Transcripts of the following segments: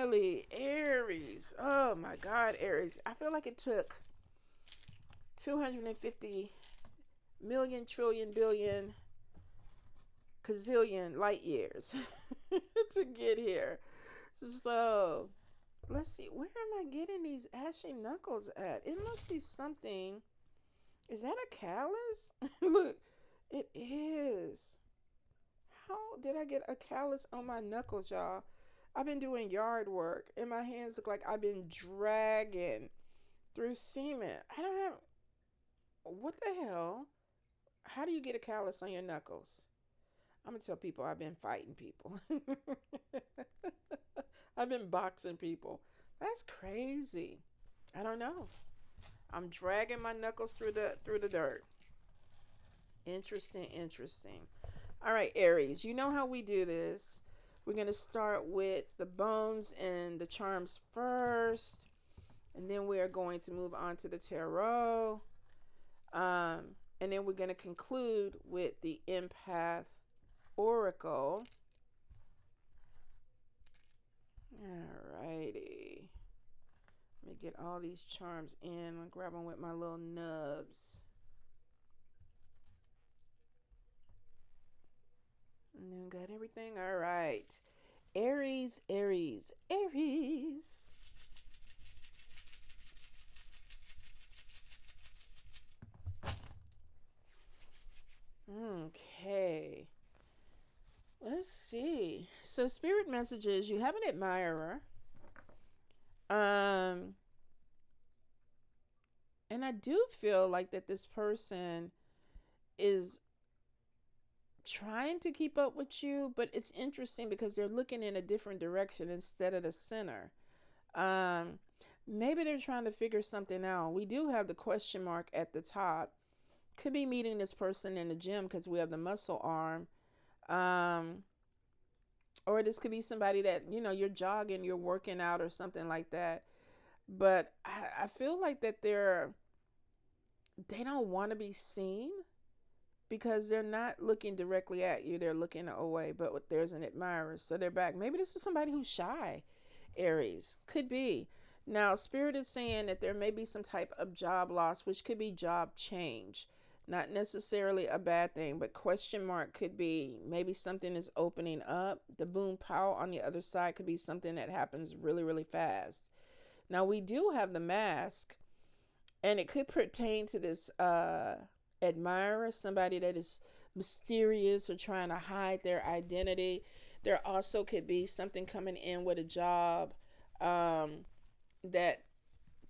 really, Aries. Oh my God, Aries. I feel like it took 250 million, trillion, billion, gazillion light years to get here. So let's see. Where am I getting these ashy knuckles at? It must be something. Is that a callus? Look, it is. How did I get a callus on my knuckles, y'all? I've been doing yard work and my hands look like I've been dragging through cement. I don't have. What the hell? How do you get a callus on your knuckles? I'm gonna tell people I've been fighting people. I've been boxing people. That's crazy. I don't know. I'm dragging my knuckles through the dirt. Interesting, interesting. All right, Aries, you know how we do this. We're going to start with the bones and the charms first, and then we are going to move on to the tarot. And then we're going to conclude with the empath oracle. All righty. Let me get all these charms in. I'll grab them with my little nubs. And then got everything. All right. Aries, Aries, Aries. Okay. Let's see. So spirit messages, you have an admirer. And I do feel like that this person is trying to keep up with you, but it's interesting because they're looking in a different direction instead of the center. Maybe they're trying to figure something out. We do have the question mark at the top. Could be meeting this person in the gym because we have the muscle arm. Or this could be somebody that, you're jogging, you're working out or something like that. But I feel like that they don't want to be seen because they're not looking directly at you. They're looking away, but there's an admirer. So they're back. Maybe this is somebody who's shy, Aries. Could be. Now, Spirit is saying that there may be some type of job loss, which could be job change. Not necessarily a bad thing, but question mark could be maybe something is opening up. The boom pow on the other side could be something that happens really, really fast. Now, we do have the mask, and it could pertain to this admirer, somebody that is mysterious or trying to hide their identity. There also could be something coming in with a job that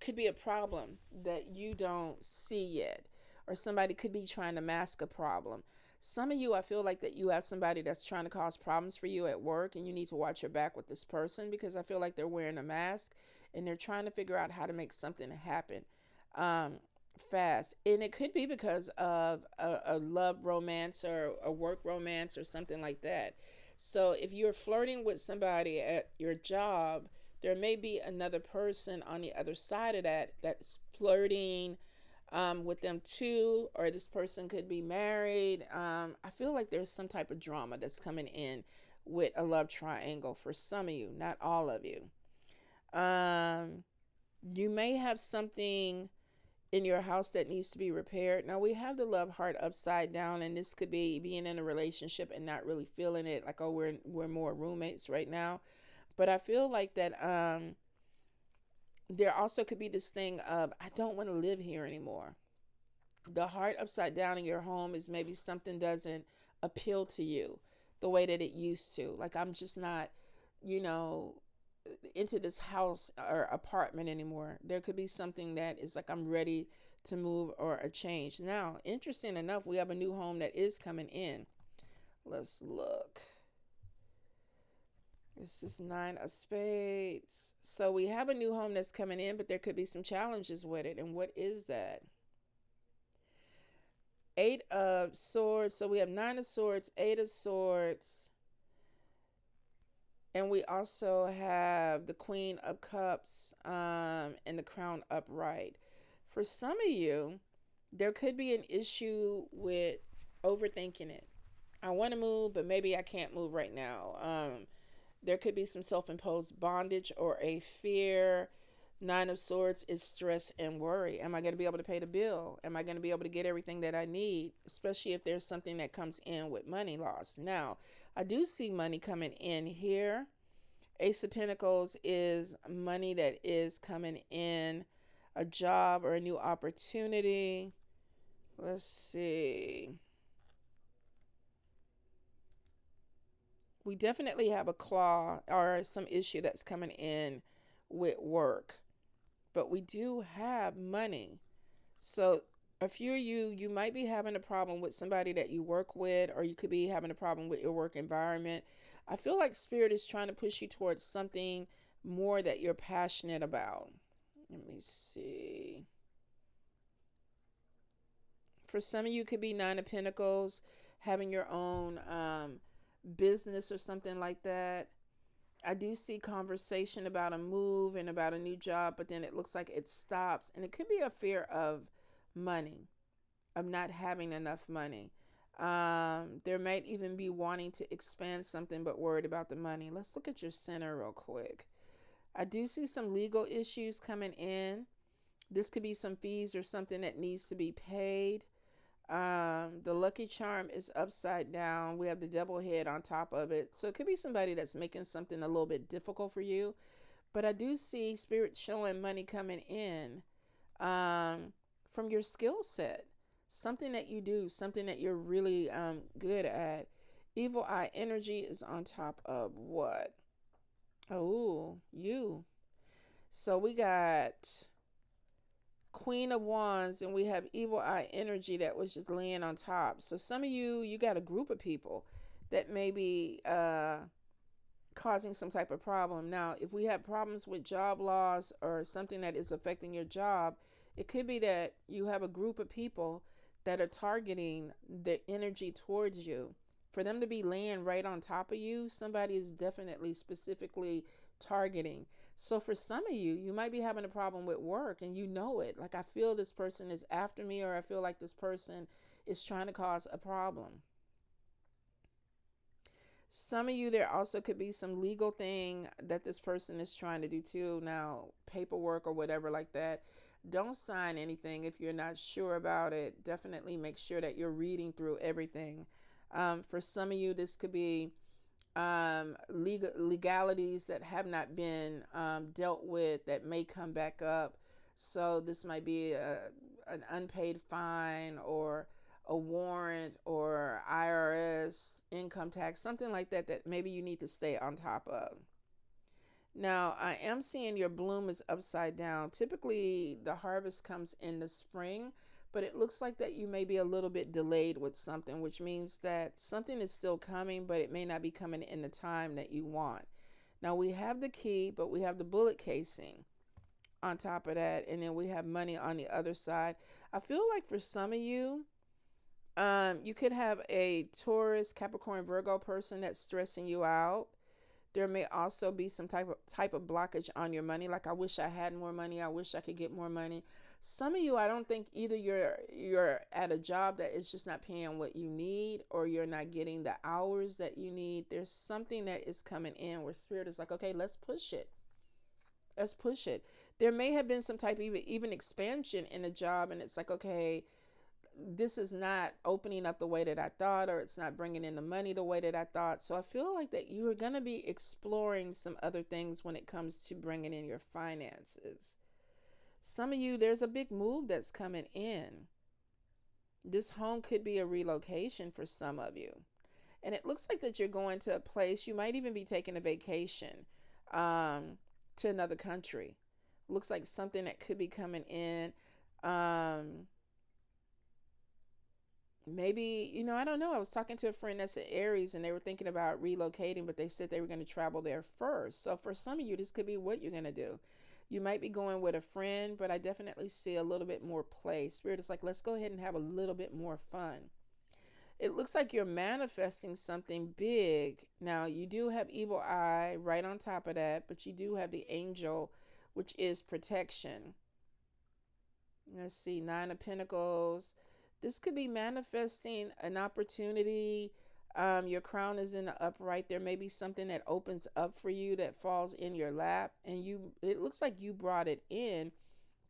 could be a problem that you don't see yet, or somebody could be trying to mask a problem. Some of you, I feel like that you have somebody that's trying to cause problems for you at work, and you need to watch your back with this person because I feel like they're wearing a mask and they're trying to figure out how to make something happen fast. And it could be because of a love romance or a work romance or something like that. So if you're flirting with somebody at your job, there may be another person on the other side of that that's flirting with them too, or this person could be married. I feel like there's some type of drama that's coming in with a love triangle for some of you, not all of you. You may have something in your house that needs to be repaired. Now we have the love heart upside down, and this could be being in a relationship and not really feeling it, like, oh, we're more roommates right now. But I feel like that there also could be this thing of, I don't want to live here anymore. The heart upside down in your home is maybe something doesn't appeal to you the way that it used to. Like, I'm just not, into this house or apartment anymore. There could be something that is like, I'm ready to move or a change. Now, interesting enough, we have a new home that is coming in. Let's look. This is 9 of spades. So we have a new home that's coming in, but there could be some challenges with it. And what is that? 8 of swords. So we have 9 of swords, 8 of swords. And we also have the Queen of Cups and the Crown upright. For some of you, there could be an issue with overthinking it. I want to move, but maybe I can't move right now. There could be some self-imposed bondage or a fear. Nine of Swords is stress and worry. Am I going to be able to pay the bill? Am I going to be able to get everything that I need? Especially if there's something that comes in with money loss. Now, I do see money coming in here. Ace of Pentacles is money that is coming in, a job or a new opportunity. Let's see. We definitely have a claw or some issue that's coming in with work, but we do have money. So a few of you might be having a problem with somebody that you work with, or you could be having a problem with your work environment. I feel like Spirit is trying to push you towards something more that you're passionate about. Let me see. For some of you, it could be Nine of Pentacles, having your own business or something like that. I do see conversation about a move and about a new job, but then it looks like it stops. And it could be a fear of money, of not having enough money. There might even be wanting to expand something, but worried about the money. Let's look at your center real quick. I do see some legal issues coming in. This could be some fees or something that needs to be paid. The lucky charm is upside down. We have the devil head on top of it. So it could be somebody that's making something a little bit difficult for you. But I do see Spirit showing money coming in from your skill set. Something that you do, something that you're really good at. Evil eye energy is on top of what? Oh, you. So we got Queen of Wands, and we have evil eye energy that was just laying on top. So some of you got a group of people that may be causing some type of problem. Now, if we have problems with job loss or something that is affecting your job, it could be that you have a group of people that are targeting the energy towards you. For them to be laying right on top of you, somebody is definitely specifically targeting. So for some of you, you might be having a problem with work and you know it. Like, I feel this person is after me, or I feel like this person is trying to cause a problem. Some of you, there also could be some legal thing that this person is trying to do too. Now, paperwork or whatever like that. Don't sign anything if you're not sure about it. Definitely make sure that you're reading through everything. For some of you, this could be legalities that have not been dealt with that may come back up. So this might be an unpaid fine or a warrant or IRS, income tax, something like that, that maybe you need to stay on top of. Now, I am seeing your bloom is upside down. Typically, the harvest comes in the spring, but it looks like that you may be a little bit delayed with something, which means that something is still coming, but it may not be coming in the time that you want. Now, we have the key, but we have the bullet casing on top of that, and then we have money on the other side. I feel like for some of you, you could have a Taurus, Capricorn, Virgo person that's stressing you out. There may also be some type of blockage on your money. Like, I wish I had more money. I wish I could get more money. Some of you, I don't think either you're at a job that is just not paying what you need, or you're not getting the hours that you need. There's something that is coming in where Spirit is like, okay, let's push it. Let's push it. There may have been some type of even expansion in a job, and it's like, okay, this is not opening up the way that I thought, or it's not bringing in the money the way that I thought. So I feel like that you're going to be exploring some other things when it comes to bringing in your finances. Some of you, there's a big move that's coming in. This home could be a relocation for some of you. And it looks like that you're going to a place, you might even be taking a vacation to another country. Looks like something that could be coming in. Maybe, I don't know. I was talking to a friend that's an Aries, and they were thinking about relocating, but they said they were going to travel there first. So for some of you, this could be what you're going to do. You might be going with a friend, but I definitely see a little bit more play. Spirit is like, let's go ahead and have a little bit more fun. It looks like you're manifesting something big. Now, you do have evil eye right on top of that, but you do have the angel, which is protection. Let's see, Nine of Pentacles. This could be manifesting an opportunity, Your crown is in the upright. There may be something that opens up for you that falls in your lap, and it looks like you brought it in,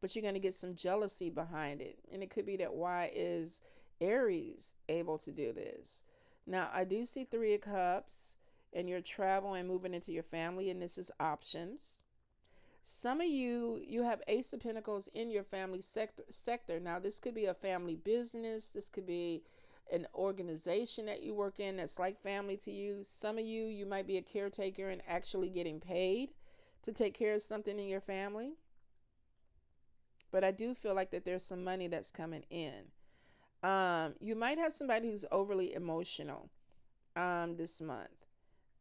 but you're going to get some jealousy behind it. And it could be that why is Aries able to do this? Now, I do see 3 of Cups, and you're traveling and moving into your family, and this is options. Some of you have Ace of Pentacles in your family sector. Now, this could be a family business. This could be an organization that you work in that's like family to you. Some of you might be a caretaker and actually getting paid to take care of something in your family. But I do feel like that there's some money that's coming in. You might have somebody who's overly emotional this month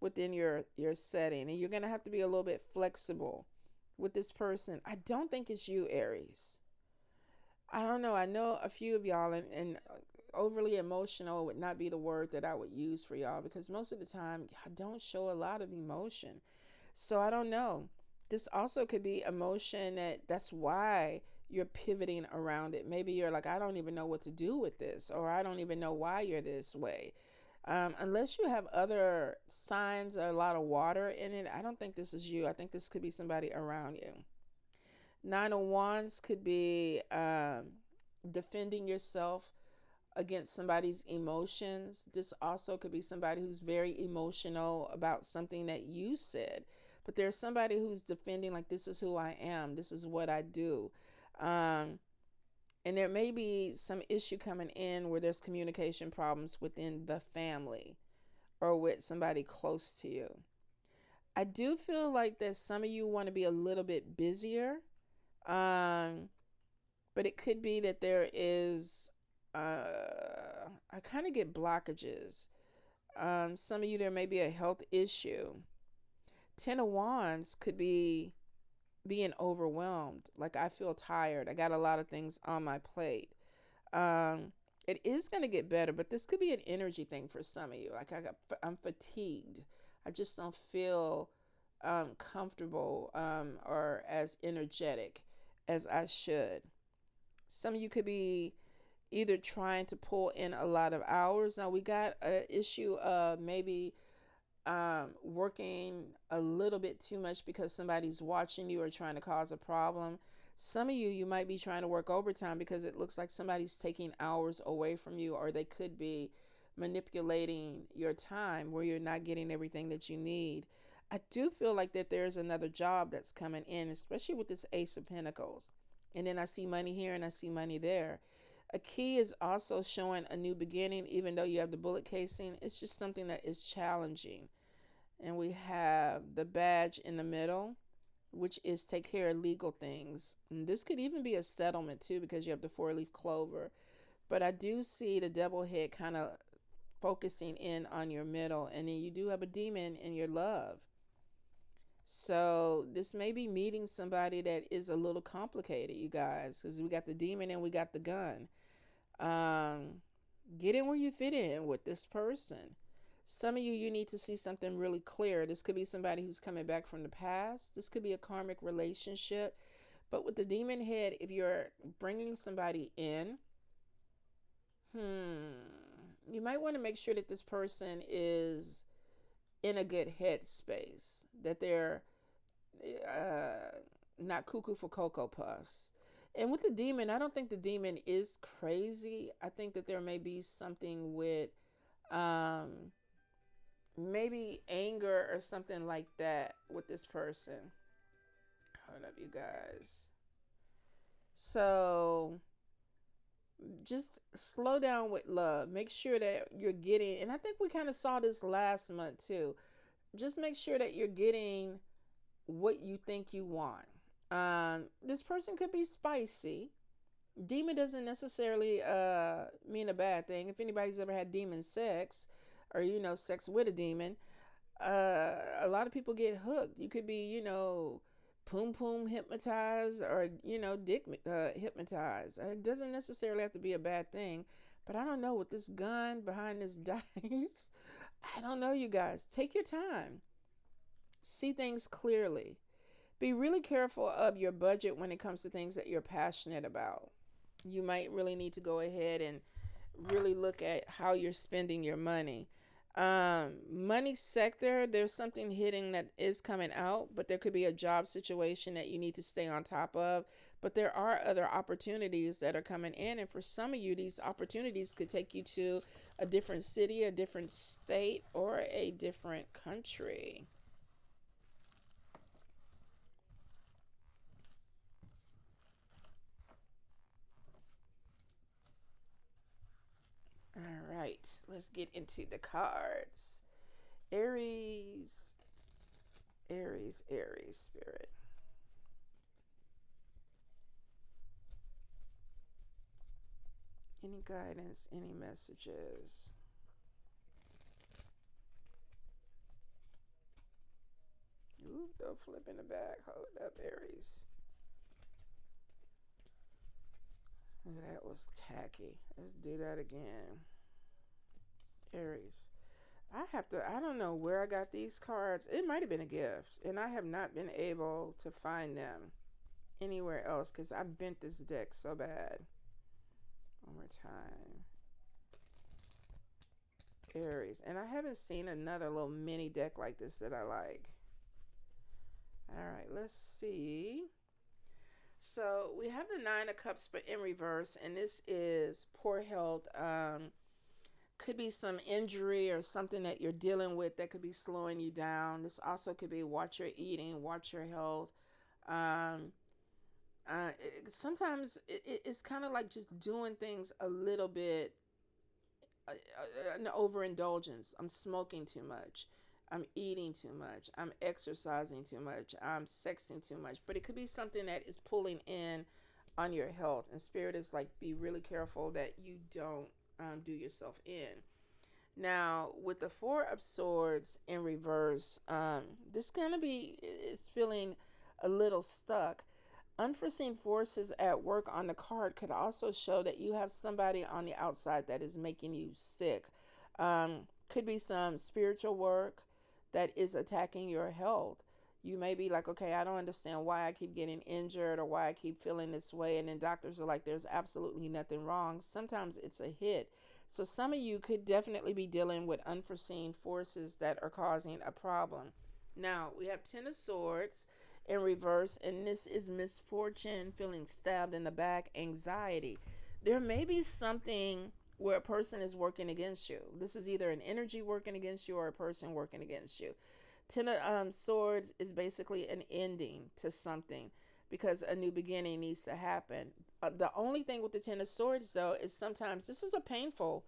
within your setting, and you're going to have to be a little bit flexible with this person. I don't think it's you, Aries. I don't know. I know a few of y'all, and overly emotional would not be the word that I would use for y'all, because most of the time I don't show a lot of emotion. So I don't know. This also could be emotion that's why you're pivoting around it. Maybe you're like, I don't even know what to do with this, or I don't even know why you're this way. Unless you have other signs or a lot of water in it, I don't think this is you. I think this could be somebody around you. 9 of Wands could be defending yourself against somebody's emotions. This also could be somebody who's very emotional about something that you said. But there's somebody who's defending, like, this is who I am. This is what I do. And there may be some issue coming in where there's communication problems within the family or with somebody close to you. I do feel like that some of you want to be a little bit busier. But it could be that there is, I kind of get blockages. Some of you, there may be a health issue. 10 of Wands could be being overwhelmed. Like, I feel tired. I got a lot of things on my plate. It is going to get better, but this could be an energy thing for some of you. Like, I'm fatigued. I just don't feel comfortable or as energetic as I should. Some of you could be either trying to pull in a lot of hours. Now, we got an issue of maybe working a little bit too much because somebody's watching you or trying to cause a problem. Some of you might be trying to work overtime because it looks like somebody's taking hours away from you, or they could be manipulating your time where you're not getting everything that you need. I do feel like that there's another job that's coming in, especially with this Ace of Pentacles. And then I see money here and I see money there. A key is also showing a new beginning, even though you have the bullet casing. It's just something that is challenging. And we have the badge in the middle, which is take care of legal things. And this could even be a settlement too, because you have the 4-leaf clover. But I do see the devil head kind of focusing in on your middle. And then you do have a demon in your love. So this may be meeting somebody that is a little complicated, you guys, because we got the demon and we got the gun. Get in where you fit in with this person. Some of you need to see something really clear. This could be somebody who's coming back from the past. This could be a karmic relationship. But with the demon head, if you're bringing somebody in, you might want to make sure that this person is in a good headspace, that they're not cuckoo for Cocoa Puffs. And with the demon, I don't think the demon is crazy. I think that there may be something with maybe anger or something like that with this person. Hold up, you guys. So just slow down with love. Make sure that you're getting, and I think we kind of saw this last month too. Just make sure that you're getting what you think you want. This person could be spicy. Demon doesn't necessarily mean a bad thing. If anybody's ever had demon sex, or sex with a demon, a lot of people get hooked. You could be poom poom hypnotized, or dick hypnotized. It doesn't necessarily have to be a bad thing. But I don't know, with this gun behind this dice, I don't know, you guys. Take your time. See things clearly. Be really careful of your budget when it comes to things that you're passionate about. You might really need to go ahead and really look at how you're spending your money. Money sector, there's something hitting that is coming out, but there could be a job situation that you need to stay on top of. But there are other opportunities that are coming in, and for some of you, these opportunities could take you to a different city, a different state, or a different country. All right, let's get into the cards. Aries, Aries, Aries, Spirit. Any guidance, any messages? Ooh, don't flip in the back. Hold up, Aries. That was tacky. Let's do that again. Aries. I don't know where I got these cards. It might have been a gift, and I have not been able to find them anywhere else because I bent this deck so bad. One more time. Aries. And I haven't seen another little mini deck like this that I like. All right, let's see. So we have the Nine of Cups, but in reverse, and this is poor health. Could be some injury or something that you're dealing with that could be slowing you down. This also could be watch your eating, watch your health. Um, Sometimes it's kind of like just doing things a little bit, an overindulgence. I'm smoking too much. I'm eating too much. I'm exercising too much. I'm sexing too much. But it could be something that is pulling in on your health. And Spirit is like, be really careful that you don't do yourself in. Now, with the Four of Swords in reverse, this kind of be is feeling a little stuck. Unforeseen forces at work on the card could also show that you have somebody on the outside that is making you sick. Could be some spiritual work that is attacking your health. You may be like, okay, I don't understand why I keep getting injured or why I keep feeling this way. And then doctors are like, there's absolutely nothing wrong. Sometimes it's a hit. So some of you could definitely be dealing with unforeseen forces that are causing a problem. Now, we have Ten of Swords in reverse, and this is misfortune, feeling stabbed in the back, anxiety. There may be something where a person is working against you. This is either an energy working against you or a person working against you. Ten of Swords is basically an ending to something because a new beginning needs to happen. The only thing with the Ten of Swords, though, is sometimes this is a painful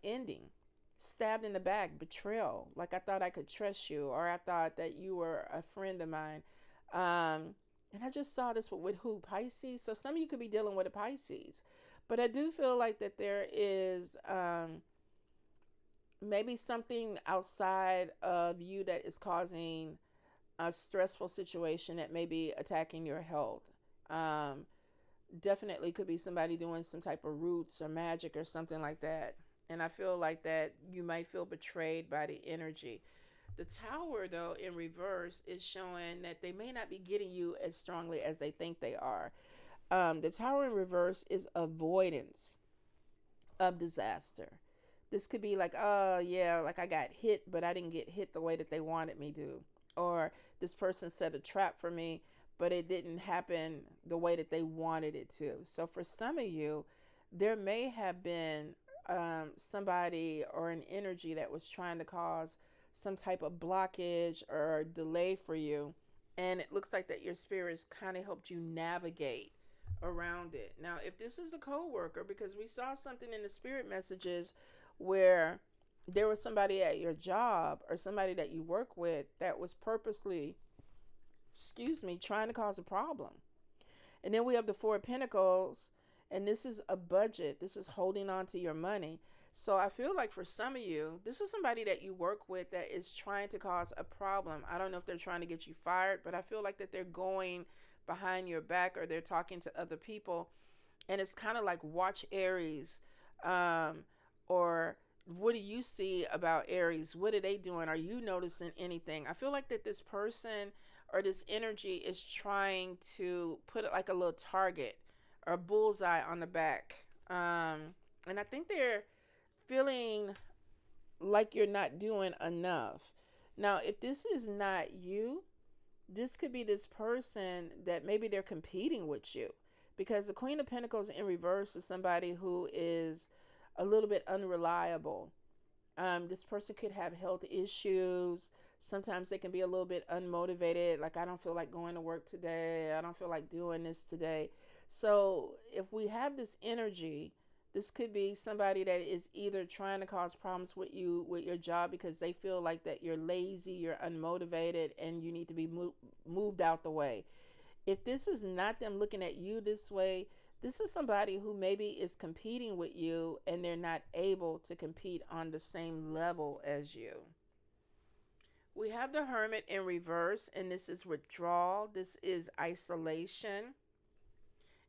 ending. Stabbed in the back, betrayal. Like I thought I could trust you, or I thought that you were a friend of mine. And I just saw this with who? Pisces. So some of you could be dealing with a Pisces. But I do feel like that there is maybe something outside of you that is causing a stressful situation that may be attacking your health. Um, Definitely could be somebody doing some type of roots or magic or something like that. And I feel like that you might feel betrayed by the energy. The Tower, though, in reverse is showing that they may not be getting you as strongly as they think they are. The Tower in reverse is avoidance of disaster. This could be like, oh, yeah, like I got hit, but I didn't get hit the way that they wanted me to. Or this person set a trap for me, but it didn't happen the way that they wanted it to. So for some of you, there may have been somebody or an energy that was trying to cause some type of blockage or delay for you. And it looks like that your spirits kind of helped you navigate around it. Now, if this is a co-worker, because we saw something in the spirit messages where there was somebody at your job or somebody that you work with that was purposely, trying to cause a problem. And then we have the Four of Pentacles, and this is a budget. This is holding on to your money. So I feel like for some of you, this is somebody that you work with that is trying to cause a problem. I don't know if they're trying to get you fired, but I feel like that they're going behind your back or they're talking to other people. And it's kind of like watch Aries, or what do you see about Aries? What are they doing? Are you noticing anything? I feel like that this person or this energy is trying to put it like a little target or a bullseye on the back. And I think they're feeling like you're not doing enough. Now, if this is not you, this could be this person that maybe they're competing with you, because the Queen of Pentacles in reverse is somebody who is a little bit unreliable. This person could have health issues. Sometimes they can be a little bit unmotivated. Like, I don't feel like going to work today. I don't feel like doing this today. So if we have this energy, this could be somebody that is either trying to cause problems with you with your job because they feel like that you're lazy, you're unmotivated, and you need to be moved out the way. If this is not them looking at you this way, this is somebody who maybe is competing with you and they're not able to compete on the same level as you. We have the Hermit in reverse, and this is withdrawal. This is isolation.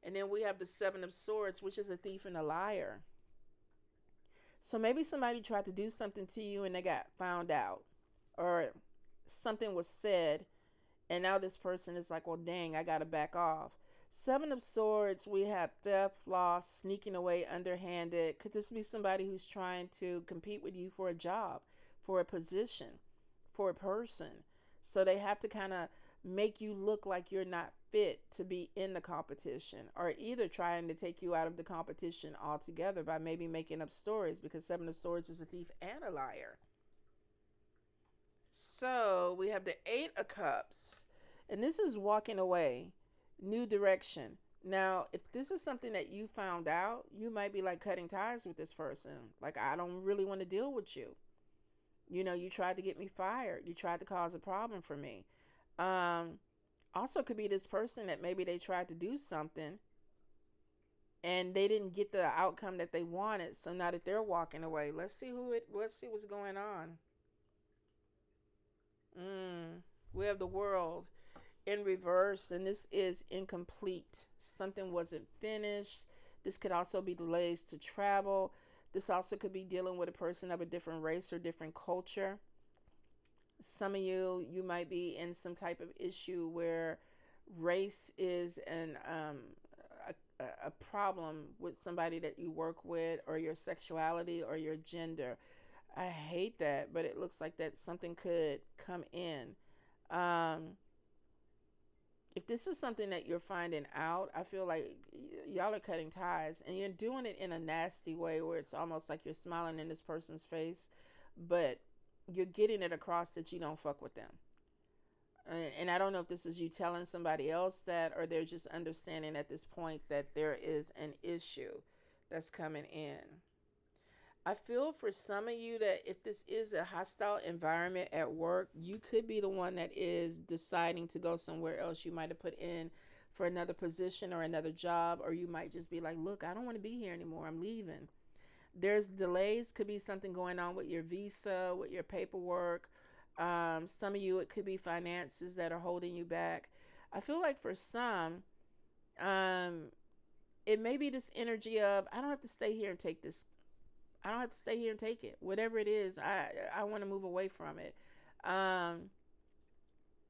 And then we have the Seven of Swords, which is a thief and a liar. So maybe somebody tried to do something to you and they got found out, or something was said, and now this person is like, well, dang, I got to back off. Seven of Swords, we have theft, loss, sneaking away, underhanded. Could this be somebody who's trying to compete with you for a job, for a position, for a person? So they have to kind of make you look like you're not fit to be in the competition, or either trying to take you out of the competition altogether by maybe making up stories, because Seven of Swords is a thief and a liar. So we have the Eight of Cups, and this is walking away, new direction. Now, if this is something that you found out, you might be like cutting ties with this person. Like, I don't really want to deal with you. You know, you tried to get me fired. You tried to cause a problem for me. Also could be this person that maybe they tried to do something and they didn't get the outcome that they wanted. So now that they're walking away, let's see what's going on. We have the World in reverse, and this is incomplete. Something wasn't finished. This could also be delays to travel. This also could be dealing with a person of a different race or different culture. Some of you might be in some type of issue where race is a problem with somebody that you work with, or your sexuality or your gender. I hate that, but it looks like that something could come in. If this is something that you're finding out, I feel like y'all are cutting ties, and you're doing it in a nasty way where it's almost like you're smiling in this person's face, but you're getting it across that you don't fuck with them. And I don't know if this is you telling somebody else that, or they're just understanding at this point that there is an issue that's coming in. I feel for some of you that if this is a hostile environment at work, you could be the one that is deciding to go somewhere else. You might have put in for another position or another job, or you might just be like, look, I don't want to be here anymore. I'm leaving. There's delays. Could be something going on with your visa, with your paperwork. Some of you, it could be finances that are holding you back. I feel like for some, it may be this energy of, I don't have to stay here and take this. I don't have to stay here and take it. Whatever it is, I want to move away from it.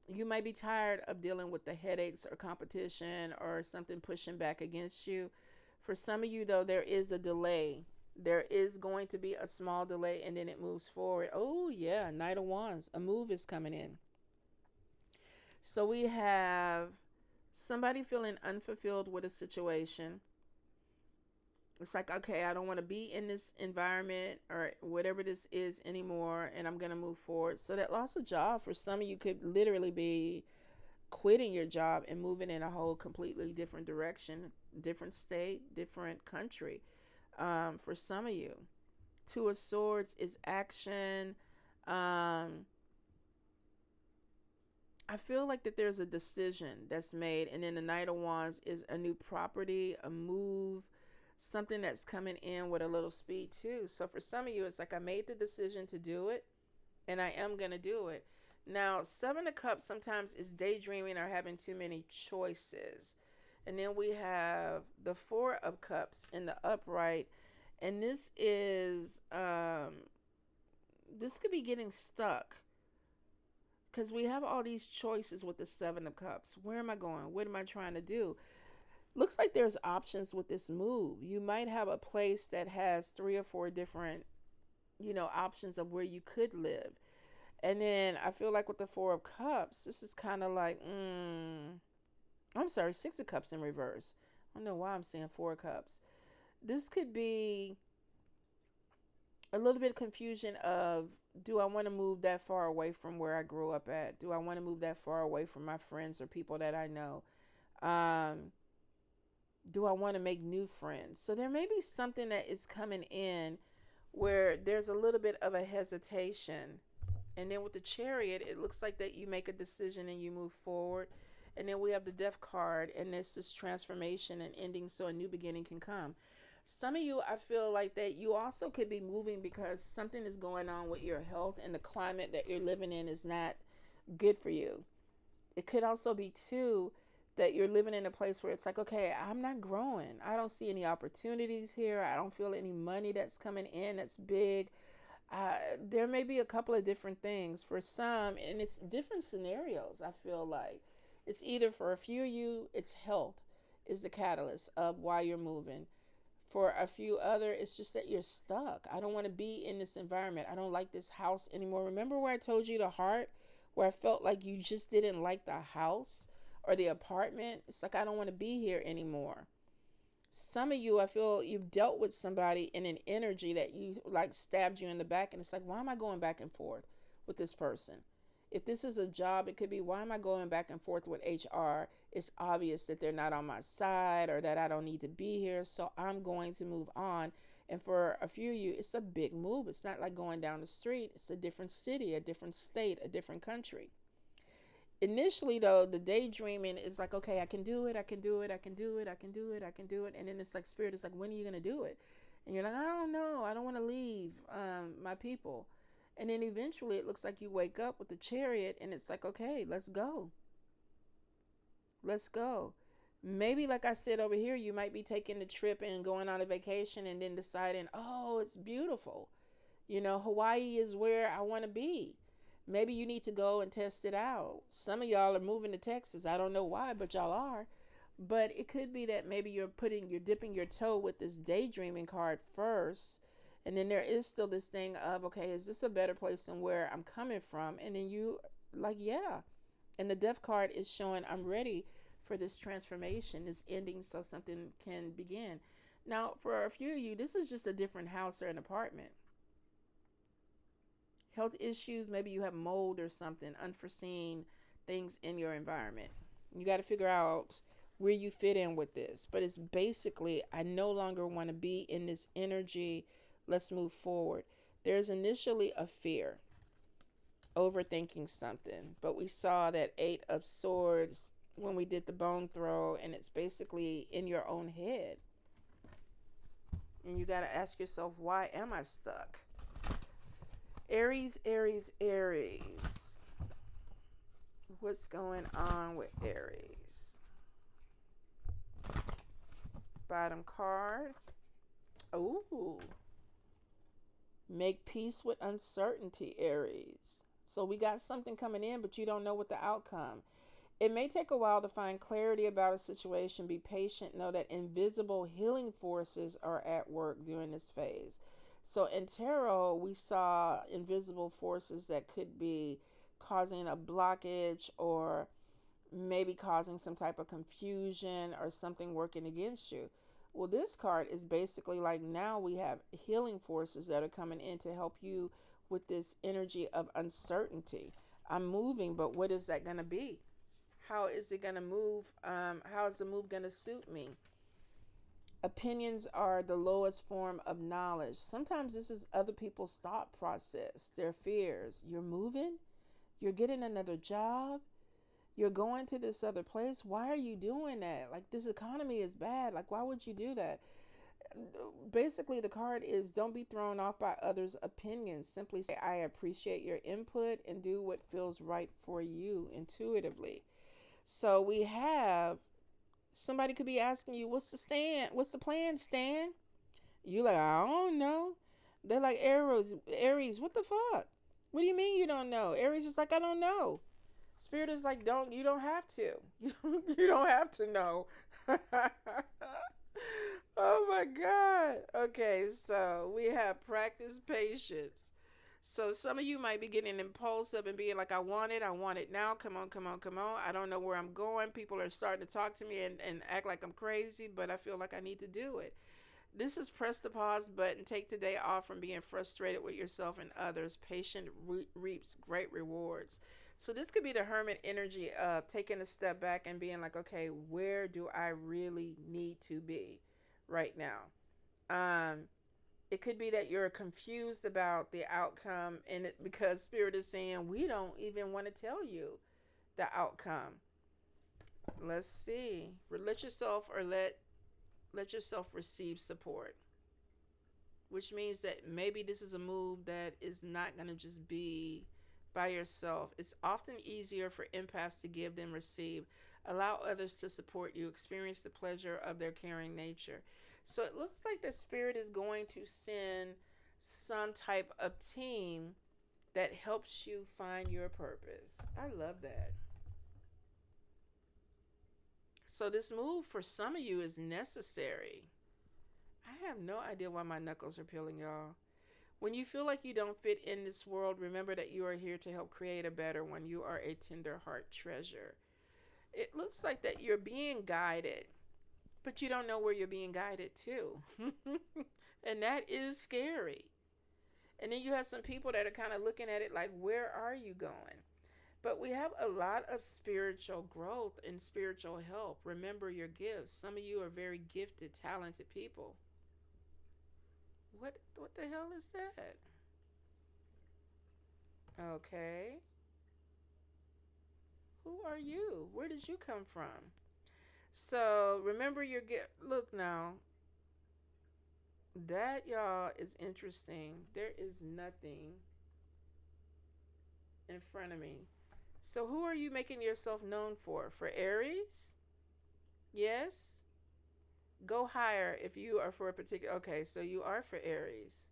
You might be tired of dealing with the headaches or competition or something pushing back against you. For some of you, though, there is a delay. There is going to be a small delay, and then it moves forward. Oh, yeah, Knight of Wands. A move is coming in. So we have somebody feeling unfulfilled with a situation. It's like, okay, I don't want to be in this environment or whatever this is anymore, and I'm going to move forward. So that loss of job for some of you could literally be quitting your job and moving in a whole completely different direction, different state, different country. For some of you, Two of Swords is action. I feel like that there's a decision that's made, and then the Knight of Wands is a new property, a move, something that's coming in with a little speed too. So for some of you, it's like, I made the decision to do it, and I am going to do it. Now, Seven of Cups sometimes is daydreaming or having too many choices. And then we have the Four of Cups in the upright. And this is, this could be getting stuck. Because we have all these choices with the Seven of Cups. Where am I going? What am I trying to do? Looks like there's options with this move. You might have a place that has 3 or 4 different options of where you could live. And then I feel like with the Four of Cups, this is kind of like, I'm sorry, Six of Cups in reverse. I don't know why I'm saying Four of Cups. This could be a little bit of confusion of, do I want to move that far away from where I grew up at? Do I want to move that far away from my friends or people that I know? Do I want to make new friends? So there may be something that is coming in where there's a little bit of a hesitation. And then with the Chariot, it looks like that you make a decision and you move forward. And then we have the Death card, and this is transformation and ending, so a new beginning can come. Some of you, I feel like that you also could be moving because something is going on with your health, and the climate that you're living in is not good for you. It could also be, too, that you're living in a place where it's like, okay, I'm not growing. I don't see any opportunities here. I don't feel any money that's coming in that's big. There may be a couple of different things for some, and it's different scenarios. I feel like it's either, for a few of you, it's health is the catalyst of why you're moving. For a few other, it's just that you're stuck. I don't want to be in this environment. I don't like this house anymore. Remember where I told you the heart, where I felt like you just didn't like the house or the apartment? It's like, I don't want to be here anymore. Some of you, I feel you've dealt with somebody in an energy that you like stabbed you in the back, and it's like, why am I going back and forth with this person? If this is a job, it could be, why am I going back and forth with HR? It's obvious that they're not on my side or that I don't need to be here, so I'm going to move on. And for a few of you, it's a big move. It's not like going down the street. It's a different city, a different state, a different country. Initially, though, the daydreaming is like, okay, I can do it, I can do it, I can do it, I can do it, I can do it. And then it's like, Spirit is like, when are you going to do it? And you're like, I don't know. I don't want to leave my people. And then eventually it looks like you wake up with the Chariot, and it's like, okay, let's go. Let's go. Maybe, like I said over here, you might be taking the trip and going on a vacation and then deciding, oh, it's beautiful. Hawaii is where I want to be. Maybe you need to go and test it out. Some of y'all are moving to Texas. I don't know why, but y'all are. But it could be that maybe you're dipping your toe with this daydreaming card first. And then there is still this thing of, okay, is this a better place than where I'm coming from? And then you like, yeah. And the Death card is showing, I'm ready for this transformation, this ending, so something can begin. Now, for a few of you, this is just a different house or an apartment. Health issues, maybe you have mold or something, unforeseen things in your environment. You got to figure out where you fit in with this. But it's basically, I no longer want to be in this energy. Let's move forward. There's initially a fear, overthinking something. But we saw that 8 of Swords when we did the bone throw, and it's basically in your own head. And you got to ask yourself, why am I stuck? Aries, Aries, Aries. What's going on with Aries? Bottom card. Ooh. Make peace with uncertainty, Aries. So we got something coming in, but you don't know what the outcome. It may take a while to find clarity about a situation. Be patient. Know that invisible healing forces are at work during this phase. So in tarot, we saw invisible forces that could be causing a blockage or maybe causing some type of confusion or something working against you. Well, this card is basically like, now we have healing forces that are coming in to help you with this energy of uncertainty. I'm moving, but what is that going to be? How is it going to move? How is the move going to suit me? Opinions are the lowest form of knowledge. Sometimes this is other people's thought process, their fears. You're moving, you're getting another job, you're going to this other place. Why are you doing that? Like, this economy is bad. Like, why would you do that? Basically, the card is, don't be thrown off by others' opinions. Simply say, I appreciate your input, and do what feels right for you intuitively. So we have, somebody could be asking you, what's the plan, Stan? You like, I don't know. They're like, Aries, what the fuck? What do you mean you don't know? Aries is like, I don't know. Spirit is like, you don't have to. You don't have to know. Oh my God. Okay, so we have practice patience. So some of you might be getting impulsive and being like, I want it now. Come on, come on, come on. I don't know where I'm going. People are starting to talk to me and act like I'm crazy, but I feel like I need to do it. This is press the pause button. Take the day off from being frustrated with yourself and others. Patient reaps great rewards. So this could be the hermit energy of taking a step back and being like, okay, where do I really need to be right now? Um, it could be that you're confused about the outcome, and it because spirit is saying we don't even want to tell you the outcome. Let's see. Let yourself or let yourself receive support, which means that maybe this is a move that is not going to just be by yourself. It's often easier for empaths to give than receive. Allow others to support you. Experience the pleasure of their caring nature. So it looks like the spirit is going to send some type of team that helps you find your purpose. I love that. So this move for some of you is necessary. I have no idea why my knuckles are peeling, y'all. When you feel like you don't fit in this world, remember that you are here to help create a better one. You are a tender heart treasure. It looks like that you're being guided, but you don't know where you're being guided to. And that is scary. And then you have some people that are kind of looking at it like, where are you going? But we have a lot of spiritual growth and spiritual help. Remember your gifts. Some of you are very gifted, talented people. What the hell is that? Okay. Who are you? Where did you come from? So remember your gift. Look now. That, y'all, is interesting. There is nothing in front of me. So who are you making yourself known for? For Aries? Yes? Go higher if you are for a particular. Okay, so you are for Aries.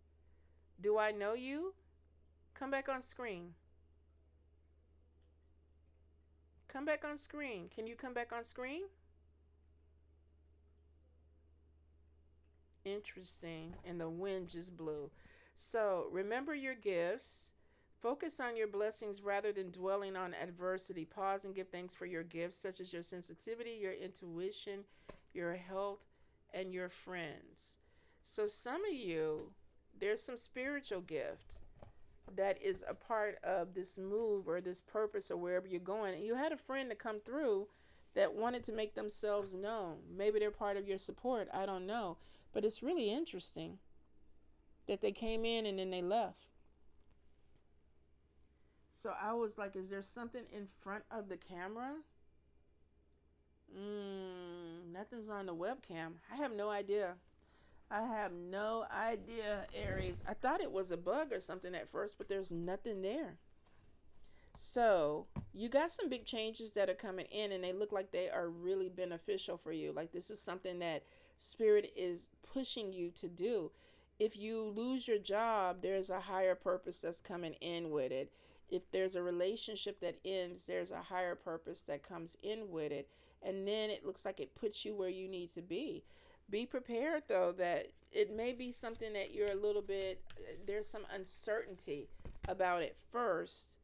Do I know you? Come back on screen. Come back on screen. Can you come back on screen? Interesting. And the wind just blew. So remember your gifts. Focus on your blessings rather than dwelling on adversity. Pause and give thanks for your gifts, such as your sensitivity, your intuition, your health, and your friends. So some of you, there's some spiritual gift that is a part of this move or this purpose or wherever you're going. And you had a friend to come through that wanted to make themselves known. Maybe they're part of your support. I don't know. But it's really interesting that they came in and then they left. So I was like, is there something in front of the camera? Nothing's on the webcam. I have no idea. I have no idea, Aries. I thought it was a bug or something at first, but there's nothing there. So you got some big changes that are coming in, and they look like they are really beneficial for you. Like this is something that Spirit is pushing you to do. If you lose your job, there's a higher purpose that's coming in with it. If there's a relationship that ends, there's a higher purpose that comes in with it. And then it looks like it puts you where you need to be. Be prepared, though, that it may be something that you're a little bit, there's some uncertainty about it first,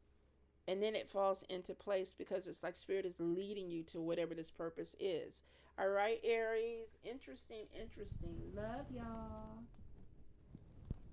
and then it falls into place because it's like Spirit is leading you to whatever this purpose is. All right, Aries. Interesting, interesting. Love y'all.